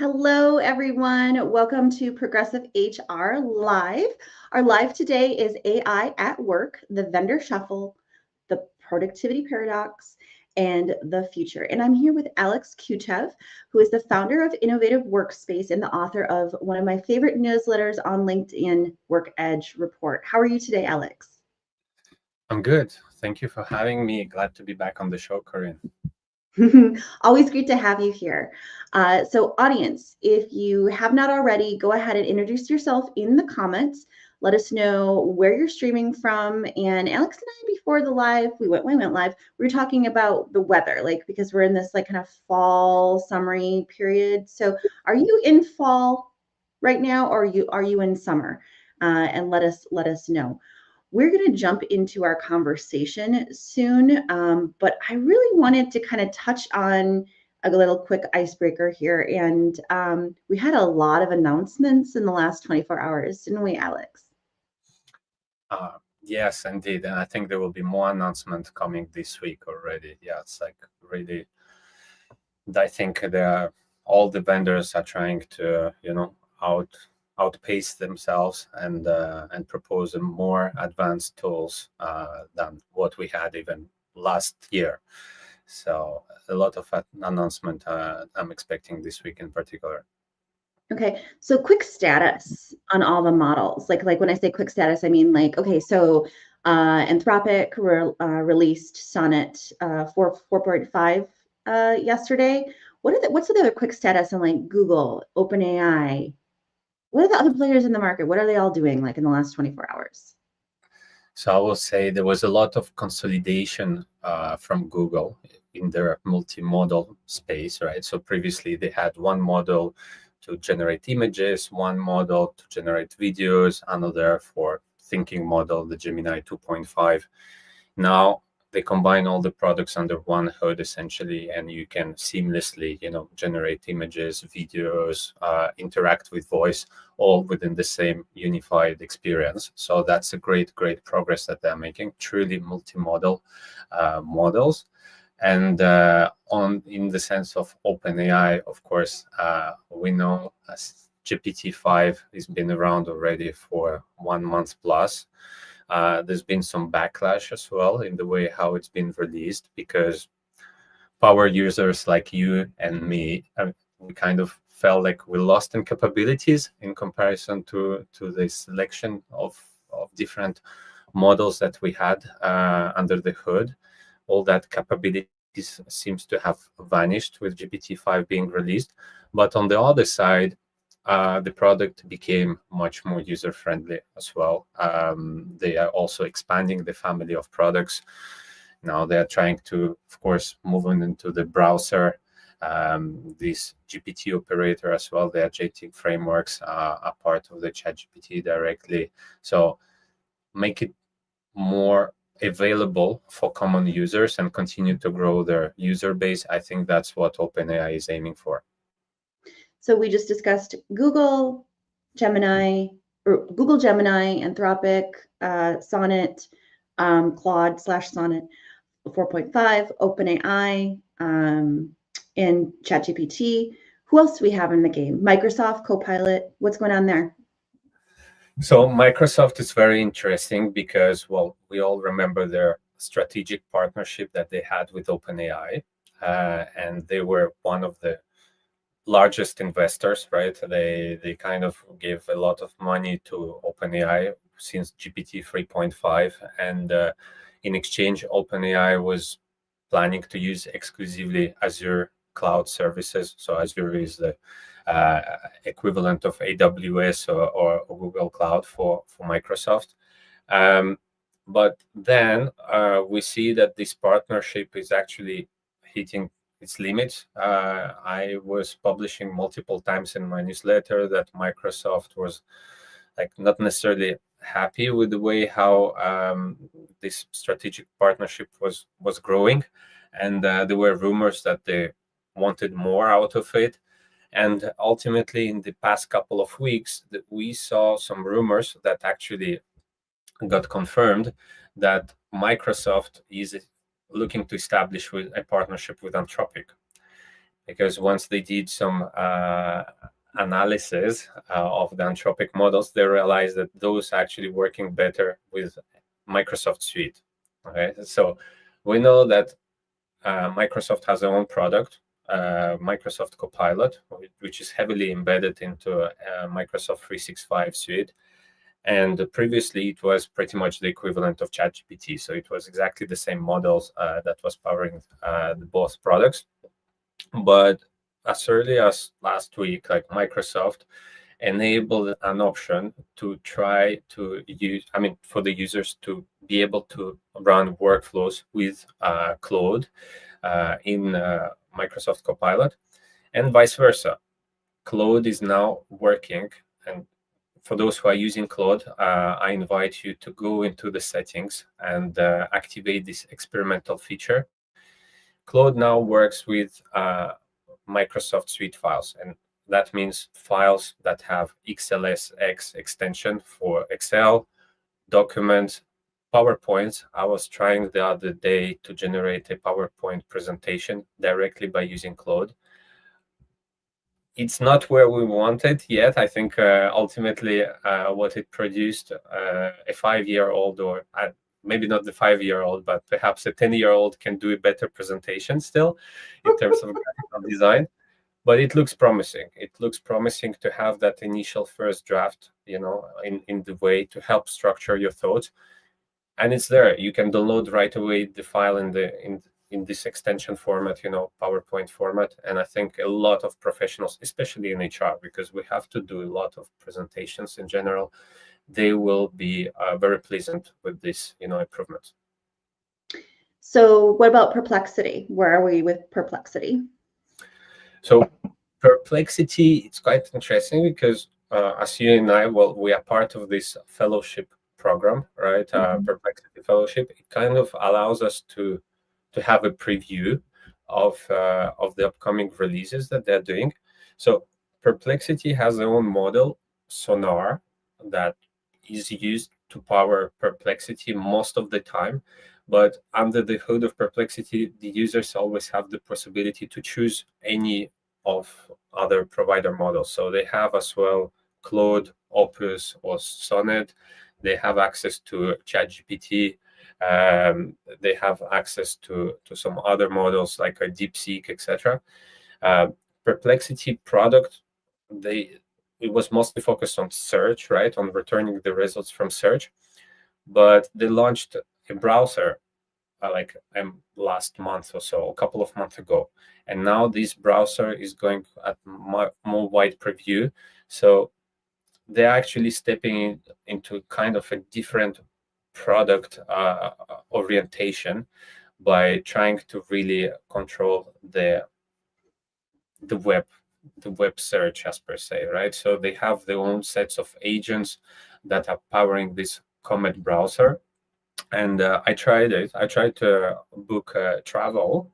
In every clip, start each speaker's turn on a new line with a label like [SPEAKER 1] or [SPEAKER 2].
[SPEAKER 1] Hello, everyone. Welcome to Progressive HR Live. Our live today is AI at Work, the vendor shuffle, the productivity paradox, and the future. And I'm here with Alex Kouchev, who is the founder of Innovative Workspace and the author of one of my favorite newsletters on LinkedIn, Work Edge Report. How are you today, Alex?
[SPEAKER 2] I'm good. Thank you for having me. Glad to be back on the show, Corinne.
[SPEAKER 1] Always great to have you here. So, audience, if you have not already, go ahead and introduce yourself in the comments. Let us know where you're streaming from. And Alex and I, before the live, we went live. We were talking about the weather, like because we're in this like kind of fall, summery period. So, are you in fall right now, or are you in summer? And let us know. We're going to jump into our conversation soon, but I really wanted to kind of touch on a little quick icebreaker here. And we had a lot of announcements in the last 24 hours, didn't we, Alex?
[SPEAKER 2] Yes, indeed. And I think there will be more announcements coming this week already. Yeah, it's like really, I think all the vendors are trying to, outpace themselves and propose more advanced tools than what we had even last year. So a lot of announcement I'm expecting this week in particular.
[SPEAKER 1] Okay, so quick status on all the models. Like when I say quick status, I mean like okay, so Anthropic released Sonnet 4.5 yesterday. What's the other quick status on like Google, OpenAI? What are the other players in the market? What are they all doing like in the last 24 hours?
[SPEAKER 2] So I will say there was a lot of consolidation from Google in their multimodal space, right? So previously they had one model to generate images, one model to generate videos, another for thinking model, the Gemini 2.5. Now they combine all the products under one hood essentially, and you can seamlessly, generate images, videos, interact with voice, all within the same unified experience. So that's a great progress that they're making. Truly multimodal models. And on in the sense of OpenAI, of course, we know as GPT-5 has been around already for 1 month plus. There's been some backlash as well in the way how it's been released because power users like you and me, we kind of felt like we lost in capabilities in comparison to the selection of different models that we had under the hood. All that capabilities seems to have vanished with GPT-5 being released. But on the other side, the product became much more user-friendly as well. They are also expanding the family of products. Now they are trying to, of course, move on into the browser. This GPT operator as well, the agentic frameworks are part of the ChatGPT directly. So make it more available for common users and continue to grow their user base. I think that's what OpenAI is aiming for.
[SPEAKER 1] So we just discussed Google Gemini, Anthropic, Sonnet, Claude/Sonnet 4.5, OpenAI, and ChatGPT. Who else do we have in the game? Microsoft Copilot. What's going on there?
[SPEAKER 2] So Microsoft is very interesting because, well, we all remember their strategic partnership that they had with OpenAI, and they were one of the largest investors, right? They kind of gave a lot of money to OpenAI since GPT 3.5, and in exchange, OpenAI was planning to use exclusively Azure cloud services. So Azure is the equivalent of AWS or Google Cloud for Microsoft. But then we see that this partnership is actually hitting its limits. I was publishing multiple times in my newsletter that Microsoft was like not necessarily happy with the way how this strategic partnership was growing, and there were rumors that they wanted more out of it. And ultimately, in the past couple of weeks, that we saw some rumors that actually got confirmed that Microsoft is looking to establish a partnership with Anthropic. because once they did some analysis of the Anthropic models, they realized that those actually working better with Microsoft Suite. Okay, so we know that Microsoft has their own product, Microsoft Copilot, which is heavily embedded into Microsoft 365 Suite. And previously, it was pretty much the equivalent of ChatGPT. So it was exactly the same models that was powering both products. But as early as last week, like Microsoft enabled an option to try to use, for the users to be able to run workflows with Claude in Microsoft Copilot, and vice versa. Claude is now working, and for those who are using Claude, I invite you to go into the settings and activate this experimental feature. Claude now works with Microsoft Suite files, and that means files that have XLSX extension for Excel, documents, PowerPoint. I was trying the other day to generate a PowerPoint presentation directly by using Claude. It's not where we want it yet. I think ultimately what it produced, a 5-year-old, or maybe not the 5-year-old, but perhaps a 10-year-old can do a better presentation still in terms of graphical design. But it looks promising. It looks promising to have that initial first draft, in the way to help structure your thoughts. And it's there. You can download right away the file in this extension format, PowerPoint format. And I think a lot of professionals, especially in HR, because we have to do a lot of presentations in general, they will be very pleasant with this, improvements.
[SPEAKER 1] So what about Perplexity? Where are we with Perplexity?
[SPEAKER 2] So Perplexity, it's quite interesting because as you and I, we are part of this fellowship program, right? Perplexity Fellowship. It kind of allows us to have a preview of the upcoming releases that they're doing. So Perplexity has their own model, Sonar, that is used to power Perplexity most of the time. But under the hood of Perplexity, the users always have the possibility to choose any of other provider models. So they have as well Claude, Opus, or Sonnet. They have access to ChatGPT. They have access to some other models like a DeepSeek, etc. Perplexity product, it was mostly focused on search, right, on returning the results from search. But they launched a browser last month or so, a couple of months ago. And now this browser is going at more wide preview. So they're actually stepping into kind of a different product orientation by trying to really control the web search as per se, right? So they have their own sets of agents that are powering this Comet browser. And I tried it. I tried to book travel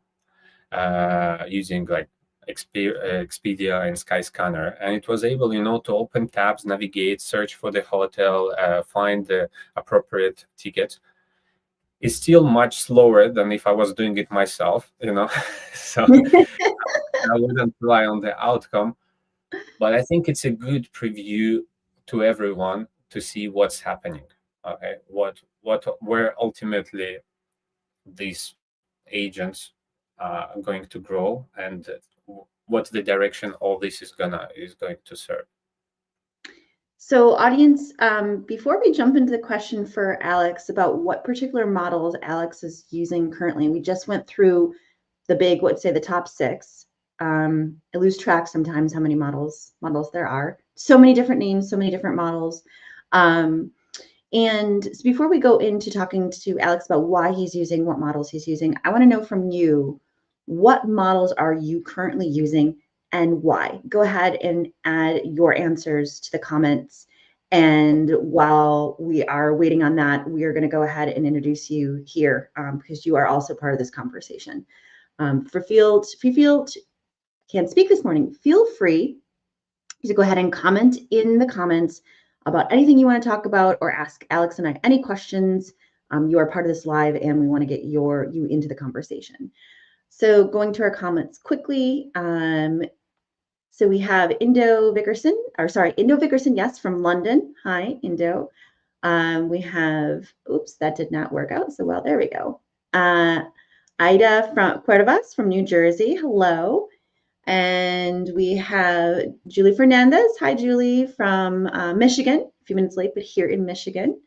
[SPEAKER 2] using like Expedia and Skyscanner, and it was able, to open tabs, navigate, search for the hotel, find the appropriate ticket. It's still much slower than if I was doing it myself, so I wouldn't rely on the outcome. But I think it's a good preview to everyone to see what's happening. Okay, where ultimately these agents are going to grow, and what the direction all this is going to serve.
[SPEAKER 1] So audience, before we jump into the question for Alex about what particular models Alex is using currently, we just went through the big, let's say the top 6. I lose track sometimes how many models there are. So many different names, so many different models. And so before we go into talking to Alex about why he's using, what models he's using, I want to know from you, what models are you currently using and why? Go ahead and add your answers to the comments. And while we are waiting on that, we are going to go ahead and introduce you here because you are also part of this conversation. For Field can't speak this morning, feel free to go ahead and comment in the comments about anything you want to talk about or ask Alex and I any questions. You are part of this live and we want to get you into the conversation. So going to our comments quickly. So we have Indo Vickerson, yes, from London. Hi, Indo. We have, oops, that did not work out so well. There we go. Ida from Cuervas from New Jersey. Hello. And we have Julie Fernandez. Hi, Julie, from Michigan. A few minutes late, but here in Michigan.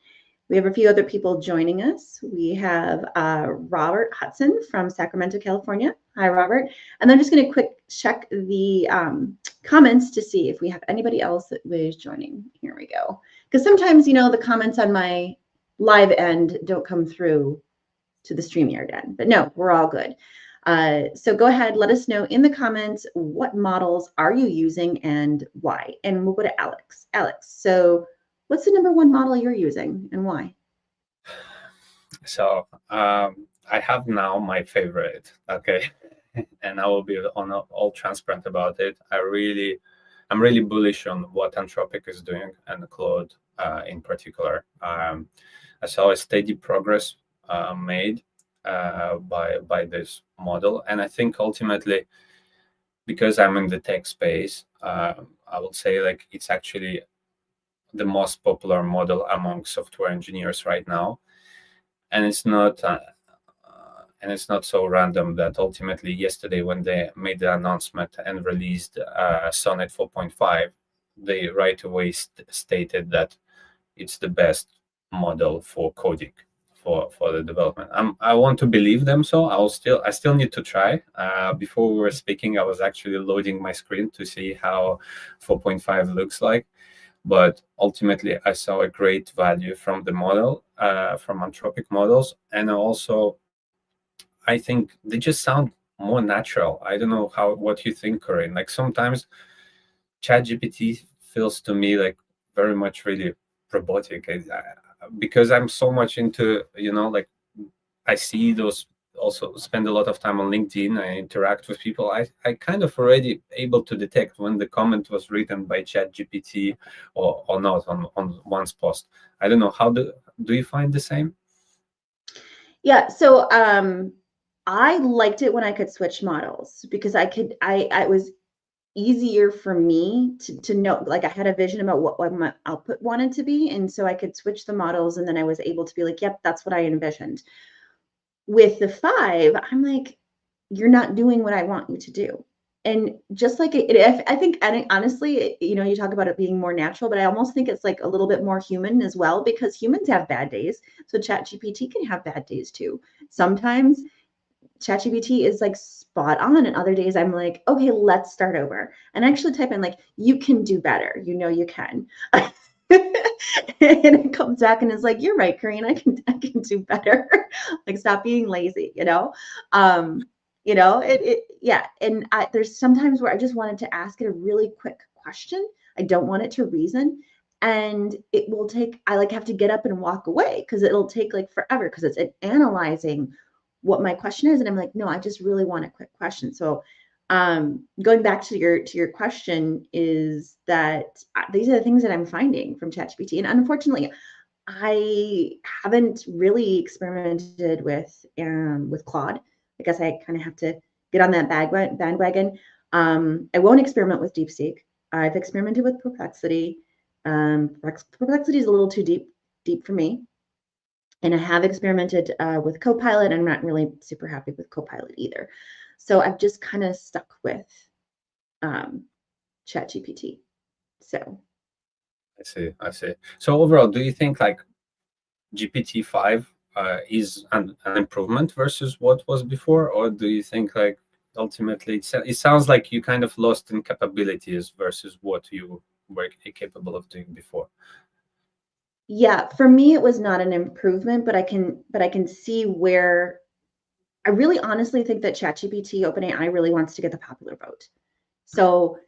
[SPEAKER 1] We have a few other people joining us. We have Robert Hudson from Sacramento, California. Hi, Robert. And I'm just going to quick check the comments to see if we have anybody else that was joining. Here we go. Because sometimes, the comments on my live end don't come through to the StreamYard end. But no, we're all good. So go ahead, let us know in the comments what models are you using and why. And we'll go to Alex. Alex, so what's the number one model you're using and why?
[SPEAKER 2] So I have now my favorite, okay, and I will be all transparent about it. I'm really bullish on what Anthropic is doing and Claude in particular. I saw a steady progress made by this model, and I think ultimately, because I'm in the tech space, I would say like it's actually the most popular model among software engineers right now, and it's not so random that ultimately yesterday when they made the announcement and released Sonnet 4.5, they right away stated that it's the best model for coding for the development. I want to believe them, so I still need to try. Before we were speaking, I was actually loading my screen to see how 4.5 looks like. But ultimately, I saw a great value from the model, from Anthropic models, and also I think they just sound more natural. I don't know what you think, Corinne. Like sometimes ChatGPT feels to me like very much really robotic, because I'm so much into like I see those. Also spend a lot of time on LinkedIn. I interact with people. I kind of already able to detect when the comment was written by ChatGPT or not on one's post. I don't know. How do you find the same?
[SPEAKER 1] Yeah, so I liked it when I could switch models because I was easier for me to know, like I had a vision about what my output wanted to be. And so I could switch the models and then I was able to be like, yep, that's what I envisioned. With the 5, I'm like, you're not doing what I want you to do. And just like I think honestly, you talk about it being more natural, but I almost think it's like a little bit more human as well because humans have bad days. So ChatGPT can have bad days too. Sometimes ChatGPT is like spot on, and other days I'm like, okay, let's start over. And actually type in like, you can do better. You can. And it comes back and is like, you're right, Karine, I can do better. Like stop being lazy, yeah. And there's sometimes where I just wanted to ask it a really quick question. I don't want it to reason. And it will take, I like have to get up and walk away because it'll take like forever because it's analyzing what my question is. And I'm like, no, I just really want a quick question. So going back to your question is that these are the things that I'm finding from ChatGPT. And unfortunately, I haven't really experimented with Claude. I guess I kind of have to get on that bandwagon. I won't experiment with DeepSeek. I've experimented with Perplexity. Perplexity is a little too deep for me. And I have experimented with Copilot. I'm not really super happy with Copilot either. So I've just kind of stuck with ChatGPT. So
[SPEAKER 2] I see. So overall, do you think like GPT-5 is an improvement versus what was before, or do you think like ultimately it sounds like you kind of lost in capabilities versus what you were capable of doing before?
[SPEAKER 1] Yeah, for me it was not an improvement, but I can see where I really honestly think that ChatGPT, OpenAI really wants to get the popular vote. So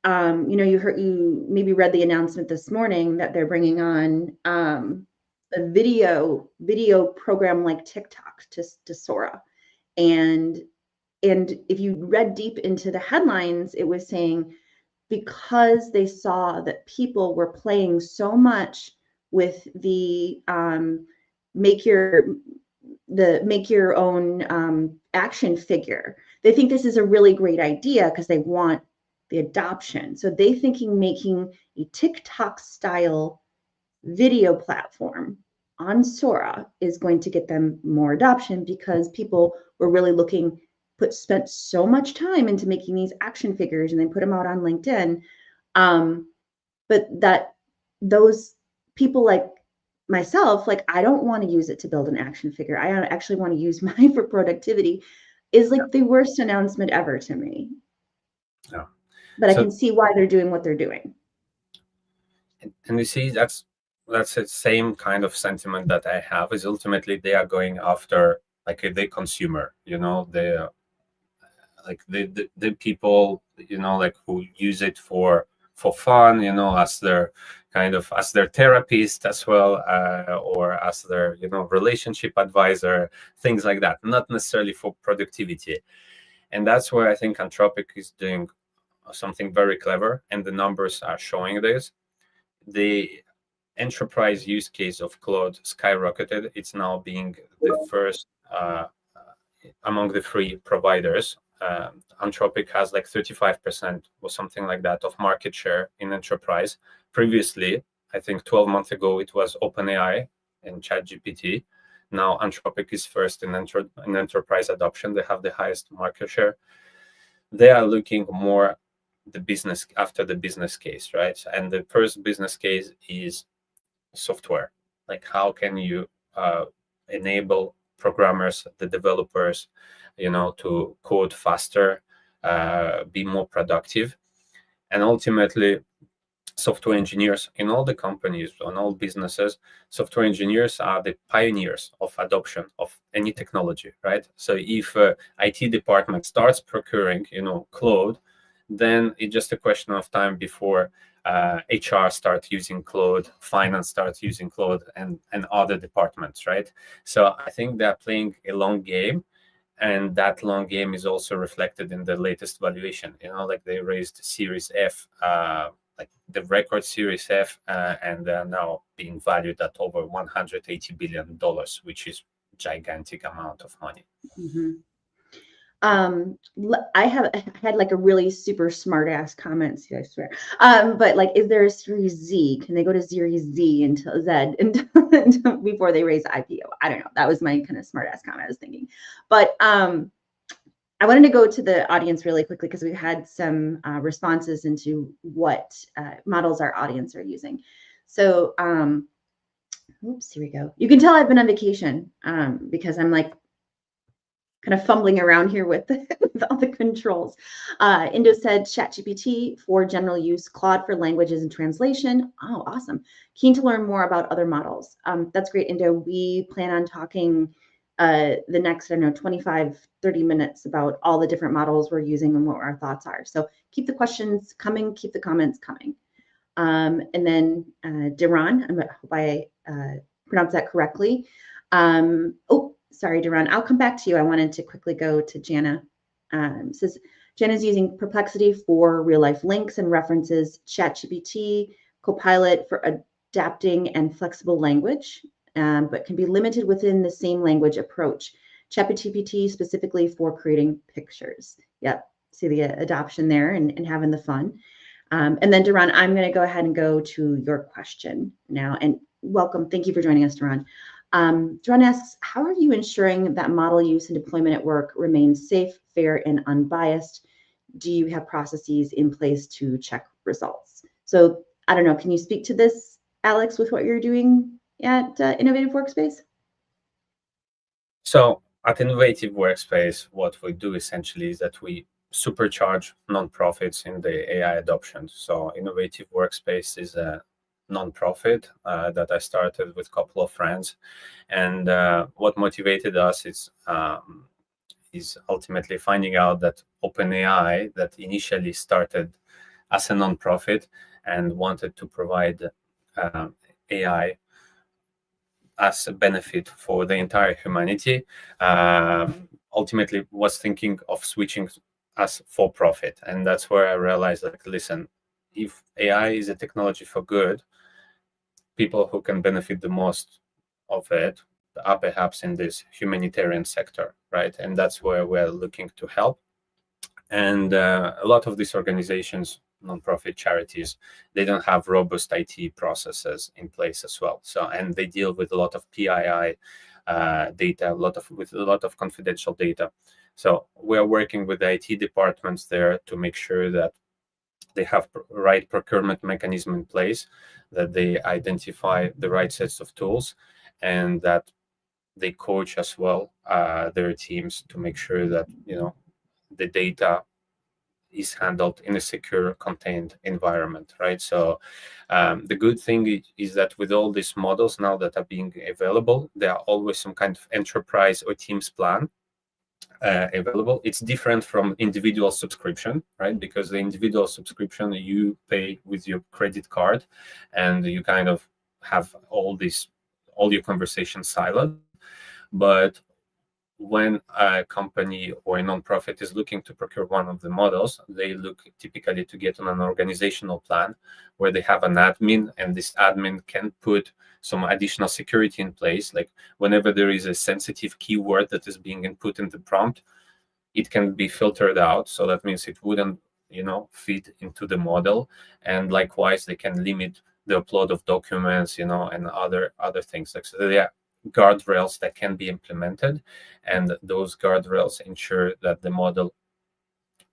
[SPEAKER 1] you maybe read the announcement this morning that they're bringing on a video program like TikTok to Sora. And if you read deep into the headlines, it was saying because they saw that people were playing so much with the make your the make your own action figure. They think this is a really great idea because they want the adoption. So they thinking making a TikTok style video platform on Sora is going to get them more adoption because people were really spent so much time into making these action figures and then put them out on LinkedIn. But that those people like myself, like I don't want to use it to build an action figure. I actually want to use mine for productivity is like the worst announcement ever to me.
[SPEAKER 2] Yeah.
[SPEAKER 1] But I can see why they're doing what they're doing.
[SPEAKER 2] And you see, that's the same kind of sentiment that I have. Is ultimately they are going after like the consumer, the people, like who use it for fun, as their as their therapist as well, or as their relationship advisor, things like that, not necessarily for productivity. And that's where I think Anthropic is doing something very clever, and the numbers are showing this. The enterprise use case of Claude skyrocketed. It's now being the first among the three providers. Anthropic has like 35% or something like that of market share in enterprise. Previously, I think 12 months ago, it was OpenAI and ChatGPT. Now Anthropic is first in enterprise adoption. They have the highest market share. They are looking more the business case, right? And the first business case is software. Like how can you enable programmers, the developers, to code faster, be more productive, and ultimately software engineers in all the companies, on all businesses, software engineers are the pioneers of adoption of any technology, right? So if IT department starts procuring, Claude, then it's just a question of time before HR start using Claude, finance starts using Claude, and other departments, right? So I think they're playing a long game, and that long game is also reflected in the latest valuation. Like they raised Series F, like the record Series F, and they're now being valued at over $180 billion, which is gigantic amount of money.
[SPEAKER 1] Mm-hmm. I had like a really super smart ass comment, I swear. But like, is there a Series Z? Can they go to Series Z until until before they raise the IPO? I don't know. That was my kind of smart ass comment I was thinking. But I wanted to go to the audience really quickly because we've had some responses into what models our audience are using. So, oops, here we go. You can tell I've been on vacation because I'm like kind of fumbling around here with, with all the controls. Indo said ChatGPT for general use, Claude for languages and translation. Oh, awesome. Keen to learn more about other models. That's great, Indo. We plan on talking the next, I don't know, 25, 30 minutes about all the different models we're using and what our thoughts are. So keep the questions coming, keep the comments coming. And then Duran, I hope I pronounced that correctly. Oh, sorry, Duran, I'll come back to you. I wanted to quickly go to Jana. Says, Jana's using Perplexity for real life links and references, ChatGPT, Copilot for adapting and flexible language, but can be limited within the same language approach. ChatGPT specifically for creating pictures. Yep, see the adoption there and having the fun. And then Duran, I'm going to go ahead and go to your question now. And welcome. Thank you for joining us, Duran. Duran asks, how are you ensuring that model use and deployment at work remains safe, fair, and unbiased? Do you have processes in place to check results? So I don't know, can you speak to this, Alex, with what you're doing at Innovative Workspace?
[SPEAKER 2] So at Innovative Workspace, what we do essentially is that we supercharge nonprofits in the AI adoption. So Innovative Workspace is a nonprofit that I started with a couple of friends, and what motivated us is ultimately finding out that OpenAI, that initially started as a nonprofit and wanted to provide AI as a benefit for the entire humanity, ultimately was thinking of switching as for profit. And that's where I realized, like, listen, if AI is a technology for good, people who can benefit the most of it perhaps in this humanitarian sector, right? And that's where we're looking to help. And a lot of these organizations, nonprofit charities, they don't have robust IT processes in place as well. So, and they deal with a lot of PII data, with a lot of confidential data. So we are working with the IT departments there to make sure that they have right procurement mechanism in place, that they identify the right sets of tools, and that they coach as well their teams to make sure that the data is handled in a secure, contained environment, right? So the good thing is that with all these models now that are being available, there are always some kind of enterprise or teams plan available. It's different from individual subscription, right? Because the individual subscription, you pay with your credit card, and you kind of have all your conversations siloed. But when a company or a nonprofit is looking to procure one of the models, they look typically to get on an organizational plan where they have an admin, and this admin can put some additional security in place. Like whenever there is a sensitive keyword that is being input in the prompt, it can be filtered out. So that means it wouldn't, fit into the model. And likewise, they can limit the upload of documents, and other things. Like, so there are guardrails that can be implemented, and those guardrails ensure that the model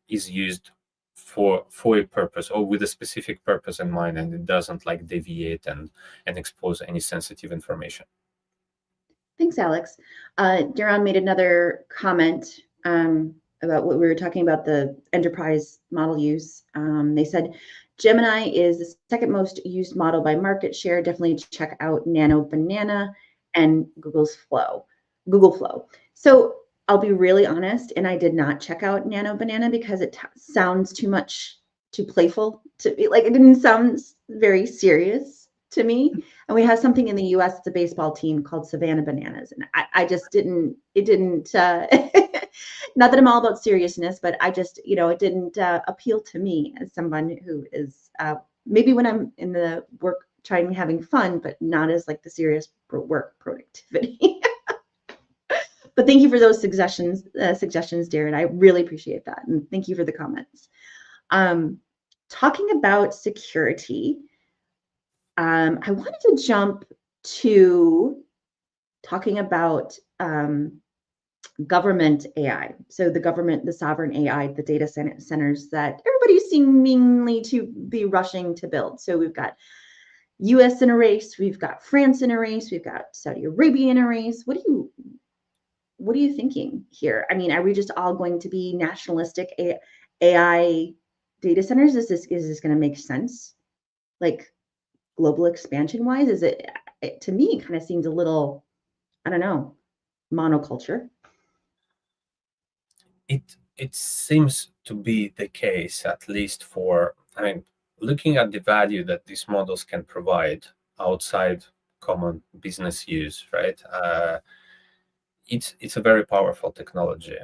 [SPEAKER 2] is used for a purpose or with a specific purpose in mind, and it doesn't like deviate and expose any sensitive information.
[SPEAKER 1] Thanks, Alex. Daron made another comment about what we were talking about, the enterprise model use. They said Gemini is the second most used model by market share. Definitely check out Nano Banana and Google Flow. So I'll be really honest, and I did not check out Nano Banana because it sounds too playful to be like, it didn't sound very serious to me. And we have something in the US, it's a baseball team called Savannah Bananas. And I just didn't, not that I'm all about seriousness, but I just, it didn't appeal to me as someone who is maybe when I'm in the work trying having fun, but not as like the serious work productivity. But thank you for those suggestions, Darren. I really appreciate that. And thank you for the comments. Talking about security, I wanted to jump to talking about government AI. So the sovereign AI, the data centers that everybody's seemingly to be rushing to build. So we've got US in a race, we've got France in a race, we've got Saudi Arabia in a race. What are you thinking here? I mean, are we just all going to be nationalistic AI data centers? Is this going to make sense? Like global expansion wise, it to me kind of seems a little, I don't know, monoculture.
[SPEAKER 2] It seems to be the case, at least for, looking at the value that these models can provide outside common business use, right? It's a very powerful technology.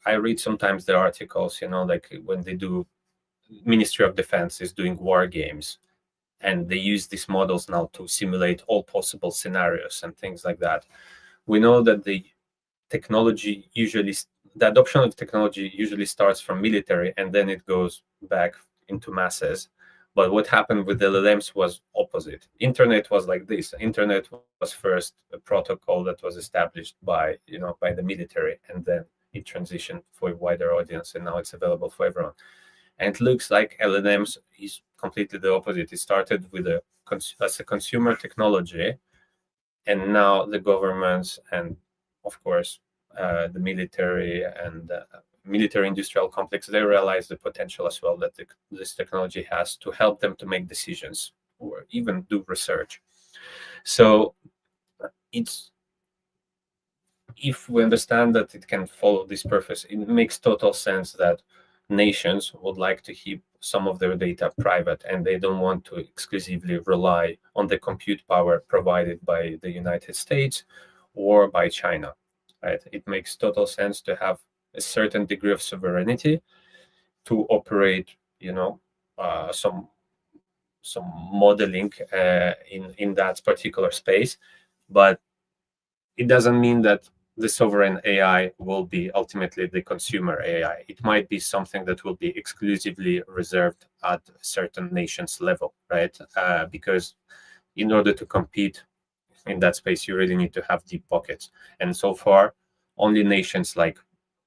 [SPEAKER 2] I read sometimes the articles, like when they do, Ministry of Defense is doing war games, and they use these models now to simulate all possible scenarios and things like that. We know that the adoption of technology usually starts from military, and then it goes back into masses. But what happened with LLMs was opposite. Internet was like this. Internet was first a protocol that was established by the military, and then it transitioned for a wider audience, and now it's available for everyone. And it looks like LLMs is completely the opposite. It started with as a consumer technology, and now the governments and, of course, the military and military industrial complex, they realize the potential as well that this technology has to help them to make decisions or even do research. So if we understand that it can follow this purpose, it makes total sense that nations would like to keep some of their data private, and they don't want to exclusively rely on the compute power provided by the United States or by China. Right? It makes total sense to have a certain degree of sovereignty to operate, some modeling in that particular space. but it doesn't mean that the sovereign AI will be ultimately the consumer AI. It might be something that will be exclusively reserved at certain nations level, right? Because in order to compete in that space, you really need to have deep pockets. And so far, only nations like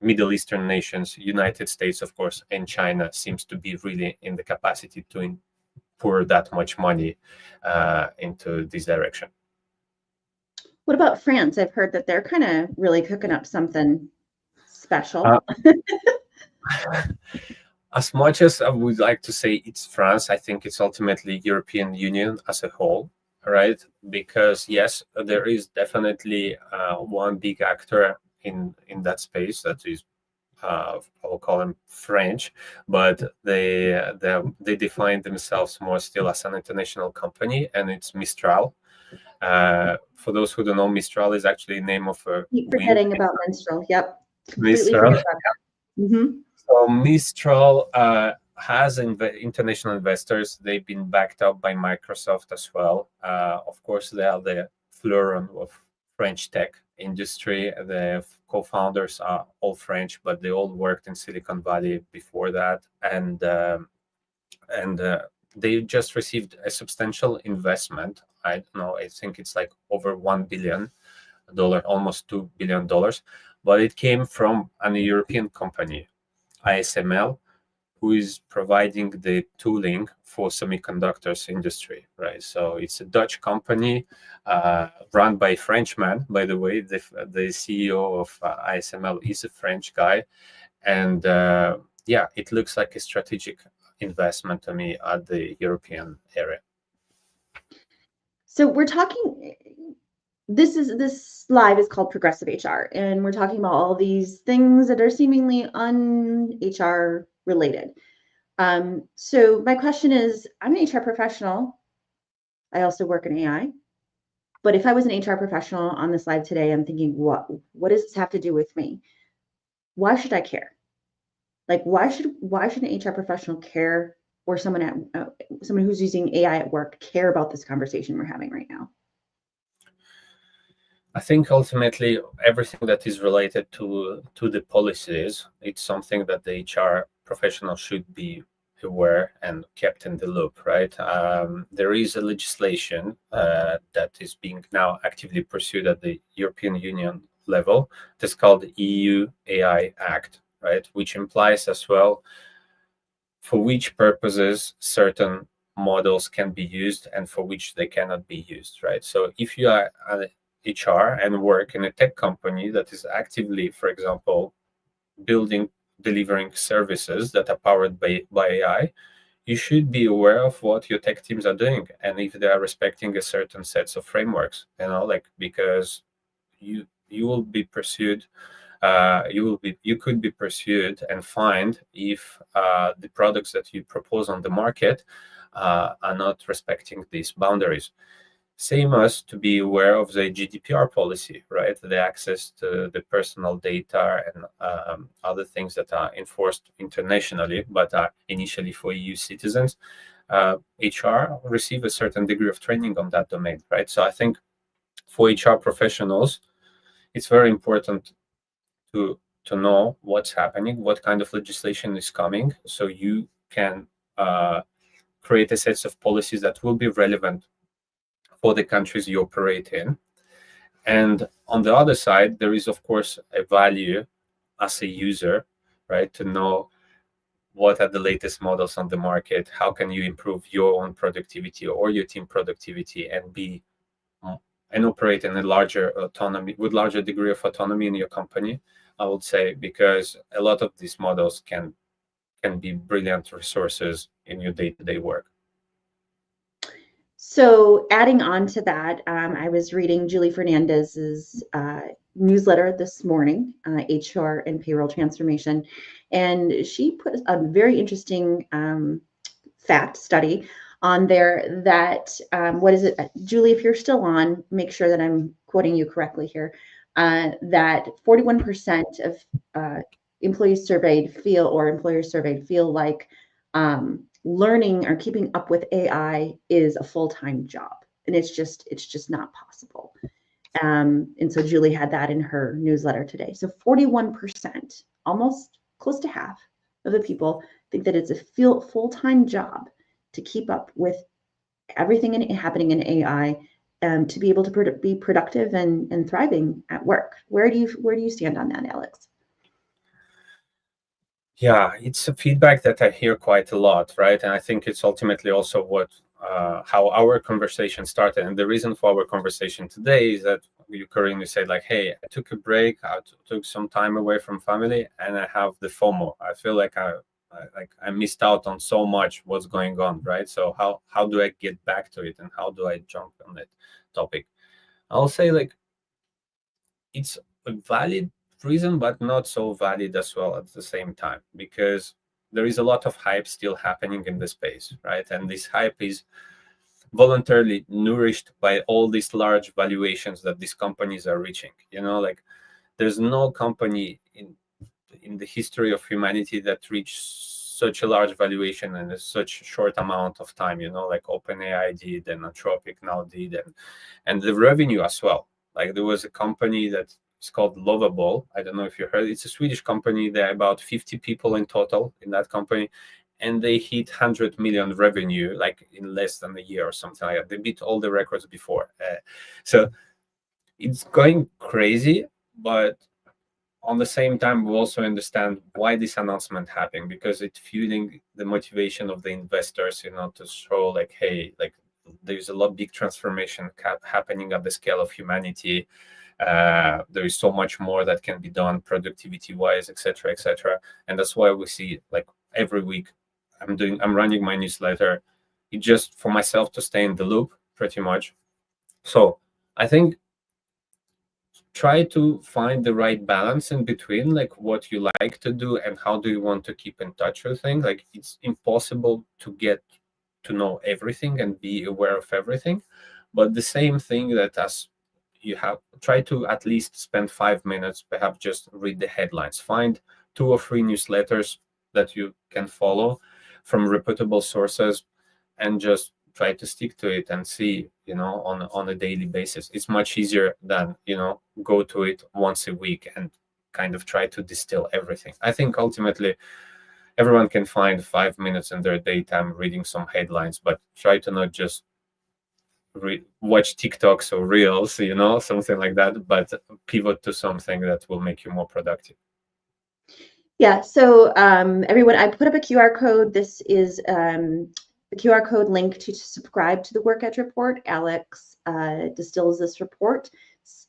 [SPEAKER 2] Middle Eastern nations, United States, of course, and China seems to be really in the capacity to pour that much money into this direction.
[SPEAKER 1] What about France? I've heard that they're kind of really cooking up something special.
[SPEAKER 2] Uh, as much as I would like to say it's France, I think it's ultimately European Union as a whole, right? Because yes, there is definitely one big actor in that space that is I'll call them French, but they define themselves more still as an international company, and it's Mistral. For those who don't know, Mistral is actually the name of a
[SPEAKER 1] Keep
[SPEAKER 2] wind.
[SPEAKER 1] forgetting about menstrual. Yep. Completely
[SPEAKER 2] Mistral.
[SPEAKER 1] forget about that. Mm-hmm.
[SPEAKER 2] So Mistral has international investors. They've been backed up by Microsoft as well. Of course, they are the fleuron of French tech industry. The co-founders are all French, but they all worked in Silicon Valley before that, and they just received a substantial investment. I don't know. I think it's like over $1 billion, almost $2 billion, but it came from a European company, ASML, who is providing the tooling for semiconductors industry, right? So it's a Dutch company run by a Frenchman, by the way. The CEO of ASML is a French guy, and yeah, it looks like a strategic investment to me at the European area.
[SPEAKER 1] So we're talking. This live is called Progressive HR, and we're talking about all these things that are seemingly un-HR related. So my question is, I'm an HR professional. I also work in AI. But if I was an HR professional on this live today, I'm thinking, what does this have to do with me? Why should I care? Like, why should an HR professional care, or someone who's using AI at work care about this conversation we're having right now?
[SPEAKER 2] I think ultimately everything that is related to the policies, it's something that the HR professional should be aware and kept in the loop, right? There is a legislation that is being now actively pursued at the European Union level. It's called the EU AI Act, right? Which implies as well for which purposes certain models can be used and for which they cannot be used, right? So if you are an HR and work in a tech company that is actively, for example, delivering services that are powered by AI, you should be aware of what your tech teams are doing and if they are respecting a certain sets of frameworks, like because you will be pursued you could be pursued and fined if the products that you propose on the market are not respecting these boundaries. Same as to be aware of the GDPR policy, right? The access to the personal data and other things that are enforced internationally, but are initially for EU citizens. HR receive a certain degree of training on that domain, right? So I think for HR professionals, it's very important to know what's happening, what kind of legislation is coming, so you can create a set of policies that will be relevant for the countries you operate in. And on the other side, there is, of course, a value as a user, right, to know what are the latest models on the market, how can you improve your own productivity or your team productivity and operate in a larger autonomy with larger degree of autonomy in your company, I would say, because a lot of these models can be brilliant resources in your day-to-day work.
[SPEAKER 1] So adding on to that, I was reading Julie Fernandez's newsletter this morning, HR and Payroll Transformation, and she put a very interesting fact study on there that, what is it, Julie, if you're still on, make sure that I'm quoting you correctly here, that 41% of employers surveyed feel like learning or keeping up with AI is a full-time job, and it's just not possible. And so Julie had that in her newsletter today. So 41%, almost close to half of the people think that it's a full-time job to keep up with everything happening in AI, to be able to be productive and thriving at work. Where do you stand on that, Alex?
[SPEAKER 2] Yeah, it's a feedback that I hear quite a lot, right? And I think it's ultimately also how our conversation started. And the reason for our conversation today is that you currently said, like, hey, I took a break, I took some time away from family, and I have the FOMO. I feel like I missed out on so much what's going on, right? So how do I get back to it, and how do I jump on that topic? I'll say, like, it's a valid reason, but not so valid as well at the same time, because there is a lot of hype still happening in the space, right? And this hype is voluntarily nourished by all these large valuations that these companies are reaching. Like, there's no company in the history of humanity that reached such a large valuation in such a short amount of time, like OpenAI did, and Anthropic now did, and the revenue as well. Like, there was a company that is called Lovable. I don't know if you heard. It's a Swedish company. There are about 50 people in total in that company, and they hit 100 million revenue like in less than a year or something like that. They beat all the records before. So it's going crazy, but on the same time, we also understand why this announcement happened, because it's fueling the motivation of the investors, to show, like, hey, like, there's a lot big transformation happening at the scale of humanity. There is so much more that can be done productivity wise, etc., etc. And that's why we see, like, every week I'm running my newsletter. It just for myself to stay in the loop, pretty much. So I think try to find the right balance in between, like, what you like to do and how do you want to keep in touch with things. Like, it's impossible to get to know everything and be aware of everything, but the same thing that as you have, try to at least spend 5 minutes, perhaps just read the headlines, find 2 or 3 newsletters that you can follow from reputable sources, and just try to stick to it and see, on a daily basis. It's much easier than, go to it once a week and kind of try to distill everything. I think ultimately everyone can find 5 minutes in their daytime reading some headlines, but try to not just watch TikToks or Reels, something like that, but pivot to something that will make you more productive.
[SPEAKER 1] Yeah, so everyone, I put up a QR code. This is the QR code link to subscribe to the Work Edge report. Alex distills this report.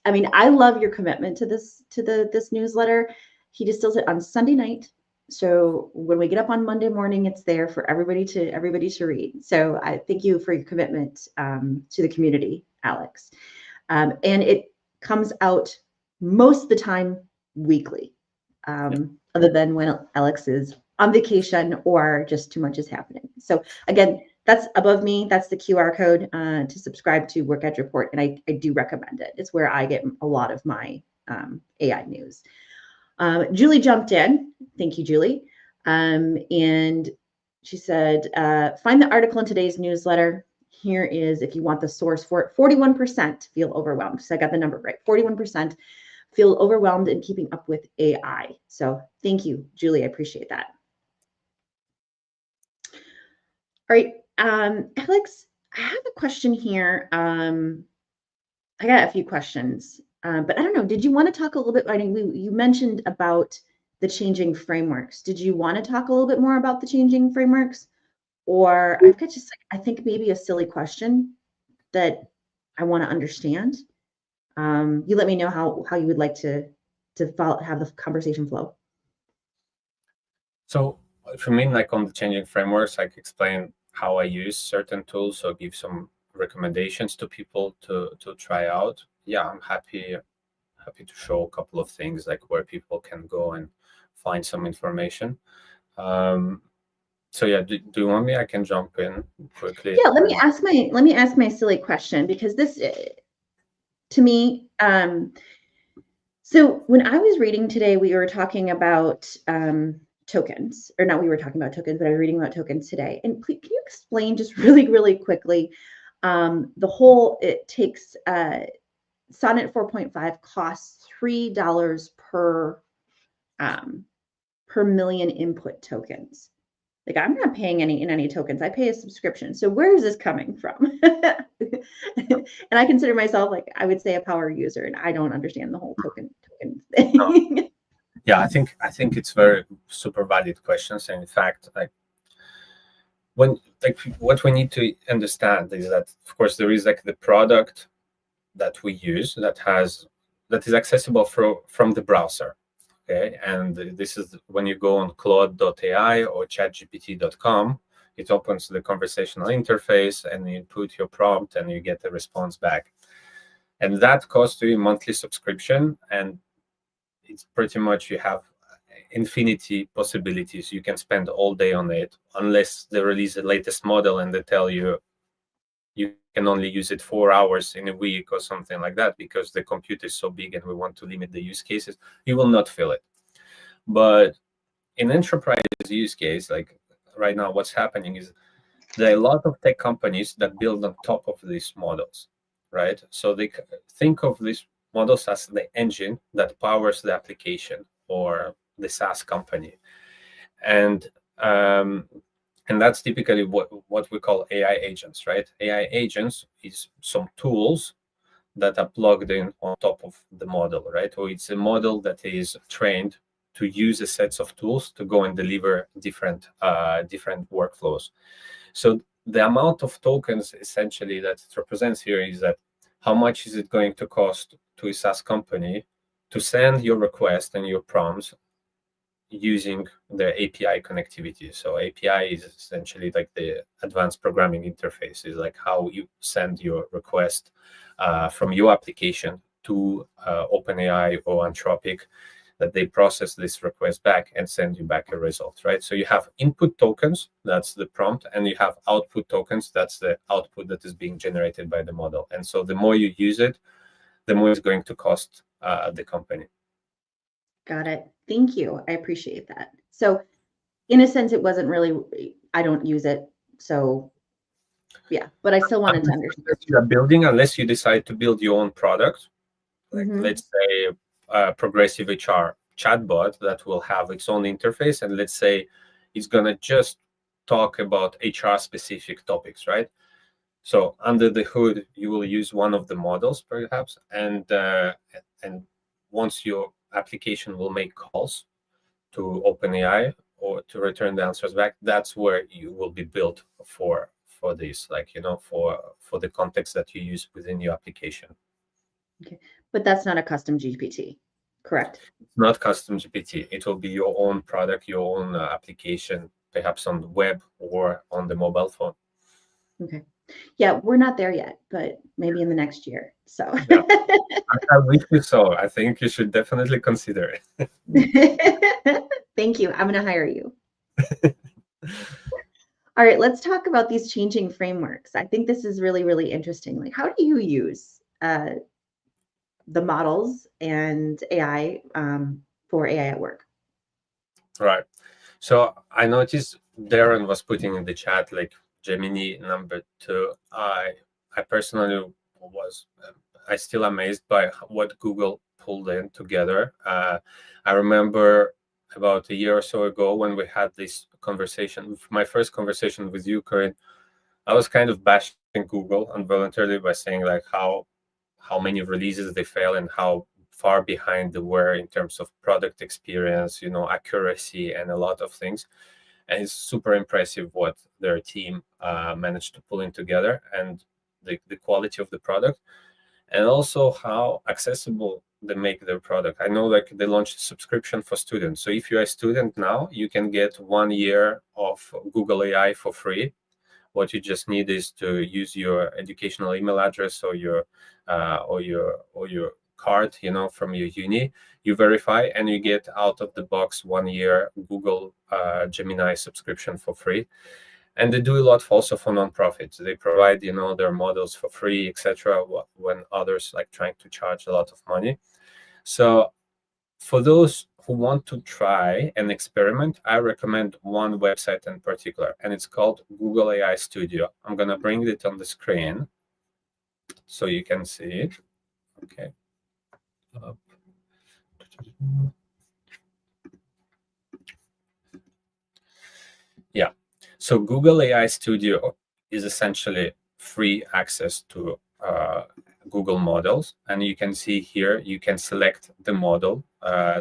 [SPEAKER 1] I mean, I love your commitment to this newsletter. He distills it on Sunday night, so when we get up on Monday morning, it's there for everybody to read. So I thank you for your commitment to the community, Alex. And it comes out most of the time weekly. Other than when Alex is on vacation or just too much is happening. So again, that's above me. That's the QR code to subscribe to Work Edge Report, and I do recommend it. It's where I get a lot of my AI news. Julie jumped in. Thank you, Julie. And she said, find the article in today's newsletter. Here is, if you want the source for it, 41% feel overwhelmed. So I got the number right. 41% feel overwhelmed in keeping up with AI. So thank you, Julie. I appreciate that. All right, Alex, I have a question here. I got a few questions, but I don't know. Did you want to talk a little bit? I mean, you mentioned about the changing frameworks. Did you want to talk a little bit more about the changing frameworks? Or I've got just, I think, maybe a silly question that I want to understand. You let me know how you would like to have the conversation flow.
[SPEAKER 2] So if you mean like on the changing frameworks, I can explain how I use certain tools, so give some recommendations to people to try out. Yeah, I'm happy to show a couple of things, like where people can go and find some information. So yeah, do you want me? I can jump in quickly.
[SPEAKER 1] Yeah, let me ask my silly question, because this, to me, so when I was reading today, we were talking about tokens, or not we were talking about tokens, but I was reading about tokens today. And please, can you explain just really, really quickly the whole, it takes Sonnet 4.5 costs $3 per million input tokens. Like, I'm not paying any tokens. I pay a subscription. So where is this coming from? And I consider myself, like, I would say, a power user, and I don't understand the whole token thing.
[SPEAKER 2] Yeah, I think it's very super valid questions. And in fact, like what we need to understand is that, of course, there is like the product that we use that is accessible from the browser. Okay, and this is when you go on Claude.ai or ChatGPT.com, it opens the conversational interface and you put your prompt and you get a response back. And that costs you a monthly subscription, and it's pretty much you have infinity possibilities. You can spend all day on it, unless they release the latest model and they tell you you can only use it 4 hours in a week or something like that, because the computer is so big and we want to limit the use cases. You will not feel it. But in enterprise use case, like right now, what's happening is there are a lot of tech companies that build on top of these models, right? So they think of these models as the engine that powers the application or the SaaS company. And that's typically what we call AI agents, right? AI agents is some tools that are plugged in on top of the model, right? Or it's a model that is trained to use a set of tools to go and deliver different workflows. So the amount of tokens essentially that it represents here is that how much is it going to cost to a SaaS company to send your request and your prompts using the API connectivity. So API is essentially like the advanced programming interface, is like how you send your request from your application to OpenAI or Anthropic, that they process this request back and send you back a result, right? So you have input tokens, that's the prompt, and you have output tokens, that's the output that is being generated by the model. And so the more you use it, the more it's going to cost the company.
[SPEAKER 1] Got it. Thank you. I appreciate that. So in a sense, it wasn't really, I don't use it. So yeah, but I still wanted to understand.
[SPEAKER 2] You're building, unless you decide to build your own product, like let's say a progressive HR chatbot that will have its own interface, and let's say it's going to just talk about HR specific topics, right? So under the hood, you will use one of the models perhaps, and once your application will make calls to OpenAI or to return the answers back, that's where you will be built for this, like, for the context that you use within your application.
[SPEAKER 1] Okay, but that's not a custom GPT, correct?
[SPEAKER 2] It's not custom GPT. It will be your own product, your own application, perhaps on the web or on the mobile phone.
[SPEAKER 1] Okay. Yeah, we're not there yet, but maybe in the next year. So
[SPEAKER 2] yeah. I wish you so. I think you should definitely consider
[SPEAKER 1] it. Thank you. I'm going to hire you. All right, let's talk about these changing frameworks. I think this is really, really interesting. Like, how do you use the models and AI for AI at work?
[SPEAKER 2] Right. So I noticed Darren was putting in the chat like Gemini number 2. I personally was I still amazed by what Google pulled in together. I remember about a year or so ago when we had this conversation, my first conversation with you, Corinne, I was kind of bashing Google involuntarily by saying like how many releases they fail and how far behind they were in terms of product experience, accuracy and a lot of things. And it's super impressive what their team managed to pull in together, and the quality of the product, and also how accessible they make their product. I know like they launched a subscription for students. So if you're a student now, you can get 1 year of Google AI for free. What you just need is to use your educational email address or your card, from your uni. You verify and you get out of the box 1 year Google Gemini subscription for free. And they do a lot also for nonprofits. They provide, their models for free, etc. When others like trying to charge a lot of money. So for those who want to try and experiment, I recommend one website in particular, and it's called Google AI Studio. I'm going to bring it on the screen so you can see it. Okay. Up. Yeah. So Google AI Studio is essentially free access to Google models. And you can see here, you can select the model.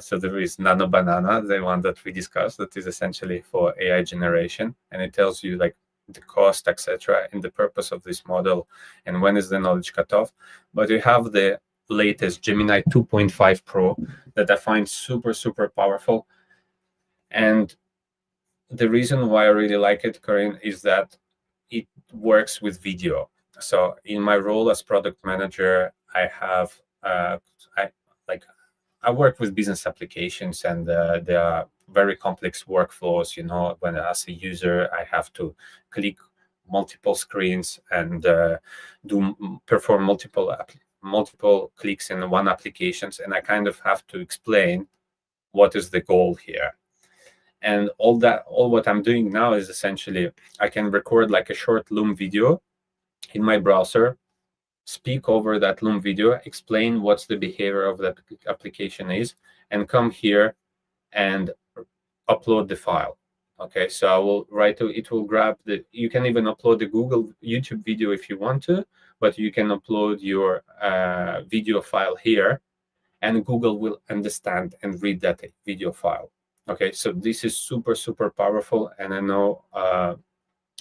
[SPEAKER 2] So there is Nano Banana, the one that we discussed, that is essentially for AI generation. And it tells you like the cost, etc., and the purpose of this model, and when is the knowledge cutoff. But we have the latest Gemini 2.5 Pro that I find super, super powerful. And the reason why I really like it, Corinne, is that it works with video. So in my role as product manager, I have I like I work with business applications, and there are very complex workflows. You know, when as a user, I have to click multiple screens and perform multiple clicks in one applications, and I kind of have to explain what is the goal here. And all what I'm doing now is essentially I can record like a short Loom video in my browser, speak over that Loom video, explain what's the behavior of that application is, and come here and upload the file. Okay, so I will it will grab you can even upload the Google YouTube video if you want to, but you can upload your video file here, and Google will understand and read that video file. Okay, so this is super, super powerful, and I know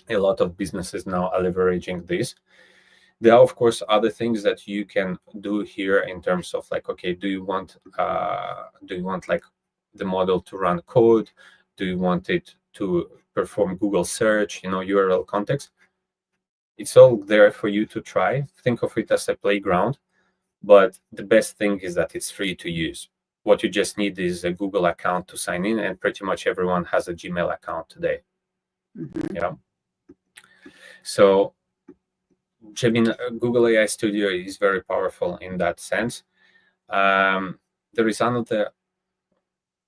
[SPEAKER 2] a lot of businesses now are leveraging this. There are, of course, other things that you can do here in terms of like, okay, do you want like the model to run code? Do you want it to perform Google search, URL context? It's all there for you to try. Think of it as a playground, but the best thing is that it's free to use. What you just need is a Google account to sign in, and pretty much everyone has a Gmail account today.
[SPEAKER 1] Mm-hmm.
[SPEAKER 2] Yeah. So Google AI Studio is very powerful in that sense. There is another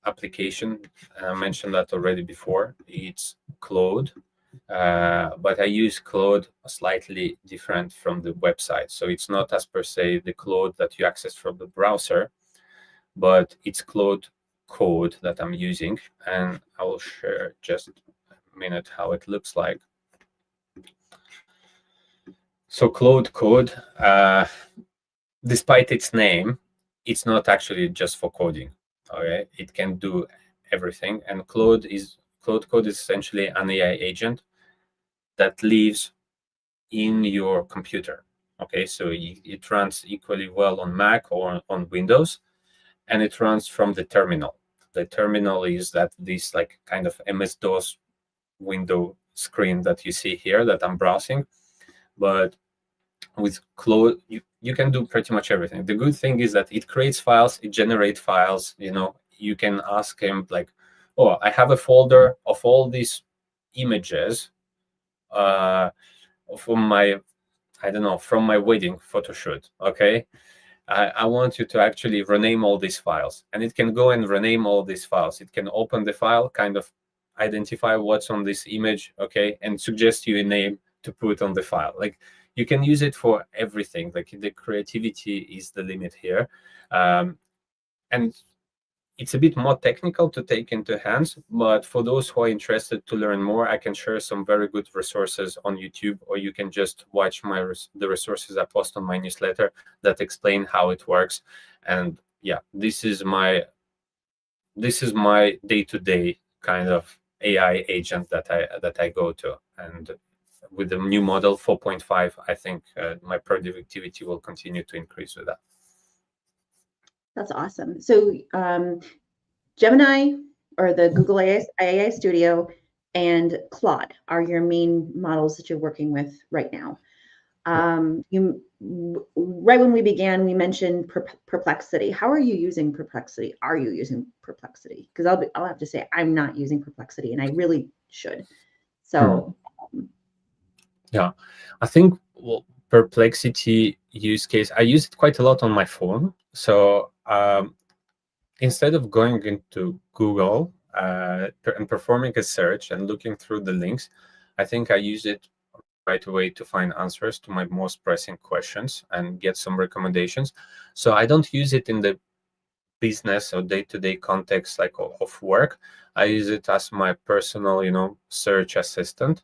[SPEAKER 2] application, I mentioned that already before. It's Claude, but I use Claude slightly different from the website. So it's not as per se the Claude that you access from the browser, but it's Claude code that I'm using, and I will share just a minute how it looks like. So Claude code, despite its name, it's not actually just for coding. Okay, it can do everything, and Claude code is essentially an AI agent that lives in your computer. Okay, so it runs equally well on Mac or on Windows, and it runs from the terminal. The terminal is this like kind of MS-DOS window screen that you see here that I'm browsing. But with Claude, you can do pretty much everything. The good thing is that it creates files, it generates files. You can ask him like, oh, I have a folder of all these images from my wedding photo shoot. Okay, I want you to actually rename all these files, and it can go and rename all these files. It can open the file, kind of identify what's on this image, okay, and suggest you a name to put on the file. Like, you can use it for everything. Like, the creativity is the limit here. And it's a bit more technical to take into hands, but for those who are interested to learn more, I can share some very good resources on YouTube, or you can just watch the resources I post on my newsletter that explain how it works. And yeah, this is my day-to-day kind of AI agent that I go to. And with the new model 4.5, I think my productivity will continue to increase with that.
[SPEAKER 1] That's awesome. So Gemini, or the Google AI Studio, and Claude are your main models that you're working with right now. Right when we began, we mentioned Perplexity. How are you using Perplexity? Are you using Perplexity? Because I'll have to say I'm not using Perplexity, and I really should. So
[SPEAKER 2] yeah, I think Perplexity use case, I use it quite a lot on my phone. So instead of going into Google and performing a search and looking through the links, I think I use it right away to find answers to my most pressing questions and get some recommendations. So I don't use it in the business or day-to-day context like of work. I use it as my personal, search assistant.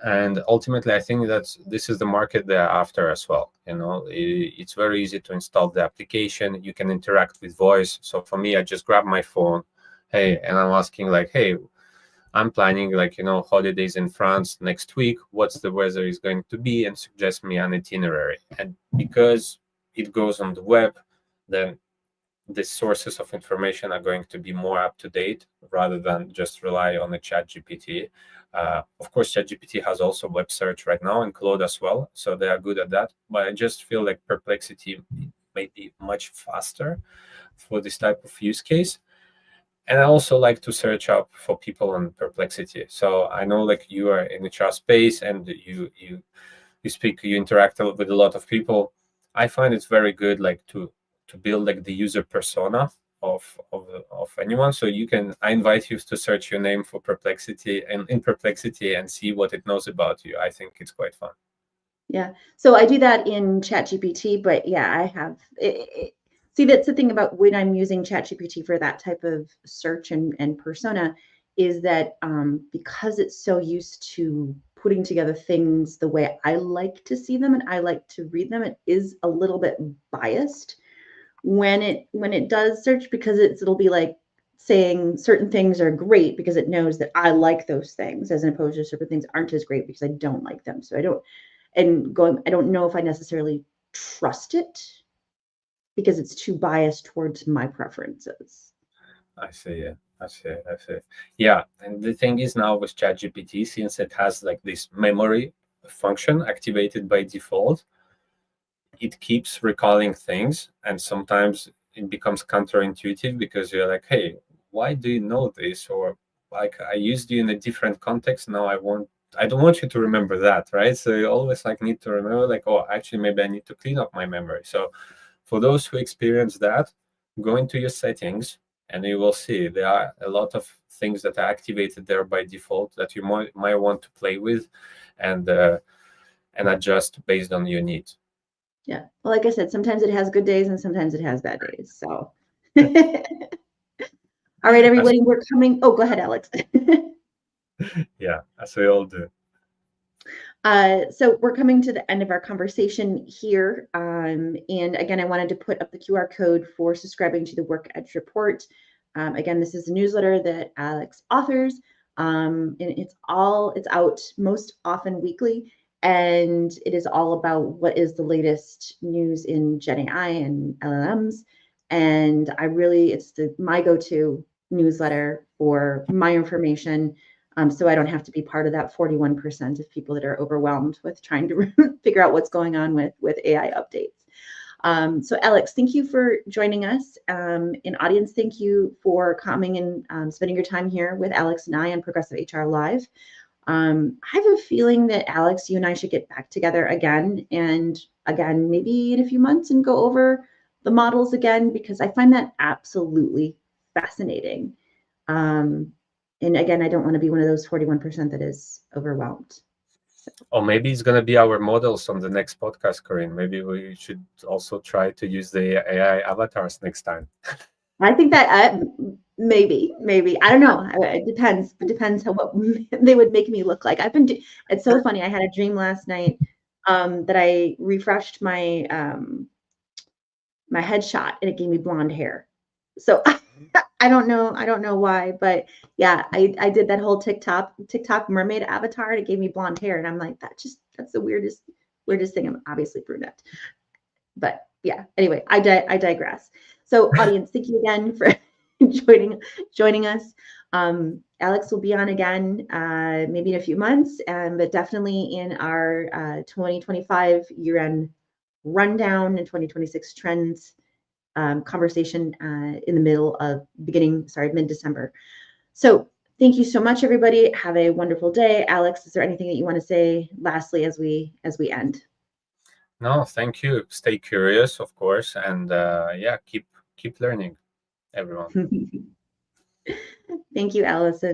[SPEAKER 2] And ultimately, I think that this is the market they're after as well. It's very easy to install the application. You can interact with voice. So for me, I just grab my phone, hey, and I'm asking like, hey, I'm planning like, holidays in France next week. What's the weather is going to be, and suggest me an itinerary. And because it goes on the web, then the sources of information are going to be more up to date rather than just rely on the chat GPT. Of course, chat GPT has also web search right now and Claude as well, so they are good at that. But I just feel like Perplexity may be much faster for this type of use case. And I also like to search up for people on Perplexity. So I know like you are in the chat space and you interact with a lot of people. I find it's very good like to build like the user persona of anyone. So I invite you to search your name for Perplexity and in Perplexity and see what it knows about you. I think it's quite fun.
[SPEAKER 1] Yeah. So I do that in ChatGPT, but yeah, I have see, that's the thing about when I'm using ChatGPT for that type of search and persona is that because it's so used to putting together things the way I like to see them and I like to read them, it is a little bit biased when it does search, because it'll be like saying certain things are great because it knows that I like those things, as opposed to certain things aren't as great because I don't like them. So I don't know if I necessarily trust it because it's too biased towards my preferences.
[SPEAKER 2] I see. Yeah. I see. Yeah. And the thing is now with ChatGPT, since it has like this memory function activated by default, it keeps recalling things, and sometimes it becomes counterintuitive because you're like, hey, why do you know this? Or like, I used you in a different context, now I don't want you to remember that, right? So you always like need to remember like, oh, actually maybe I need to clean up my memory. So for those who experience that, go into your settings and you will see there are a lot of things that are activated there by default that you might want to play with and adjust based on your needs.
[SPEAKER 1] Yeah. Well, like I said, sometimes it has good days and sometimes it has bad days. So, all right, everybody, we're coming. Oh, go ahead, Alex.
[SPEAKER 2] Yeah, as we all do.
[SPEAKER 1] So we're coming to the end of our conversation here. And again, I wanted to put up the QR code for subscribing to the Work Edge Report. Again, this is a newsletter that Alex authors, and it's out most often weekly, and it is all about what is the latest news in Gen AI and LLMs. And it's my go-to newsletter for my information. So I don't have to be part of that 41% of people that are overwhelmed with trying to figure out what's going on with AI updates. So Alex, thank you for joining us. And audience, thank you for coming and spending your time here with Alex and I on Progressive HR Live. I have a feeling that Alex, you and I should get back together again, and again, maybe in a few months, and go over the models again, because I find that absolutely fascinating. And again, I don't want to be one of those 41% that is overwhelmed.
[SPEAKER 2] Or maybe it's going to be our models on the next podcast, Corinne. Maybe we should also try to use the AI avatars next time.
[SPEAKER 1] I think that maybe I don't know. It depends. It depends what they would make me look like. It's so funny. I had a dream last night that I refreshed my my headshot and it gave me blonde hair. So I don't know why, but yeah, I did that whole TikTok mermaid avatar and it gave me blonde hair, and I'm like, that's the weirdest thing. I'm obviously brunette, but yeah. Anyway, I digress. So audience, thank you again for joining us. Alex will be on again, maybe in a few months, but definitely in our 2025 year-end rundown and 2026 trends conversation in the mid-December. So thank you so much, everybody. Have a wonderful day. Alex, is there anything that you want to say lastly as we end?
[SPEAKER 2] No, thank you. Stay curious, of course, and yeah, keep learning, everyone.
[SPEAKER 1] Thank you, Alex.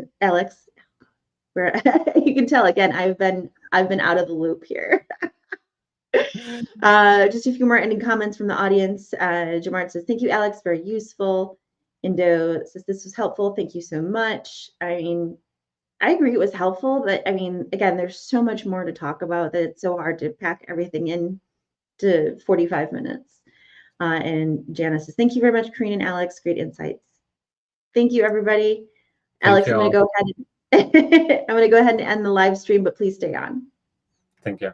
[SPEAKER 1] Where you can tell again, I've been out of the loop here. Just a few more ending comments from the audience. Jamart says, "Thank you, Alex. Very useful." Indo says, "This was helpful. Thank you so much." I mean, I agree it was helpful, but I mean, again, there's so much more to talk about that it's so hard to pack everything in to 45 minutes. And Janice says, "Thank you very much, Karine and Alex. Great insights." Thank you, everybody.
[SPEAKER 2] Thank
[SPEAKER 1] Alex,
[SPEAKER 2] you
[SPEAKER 1] I'm going to
[SPEAKER 2] all.
[SPEAKER 1] go ahead. I'm going to go ahead and end the live stream, but please stay on.
[SPEAKER 2] Thank you.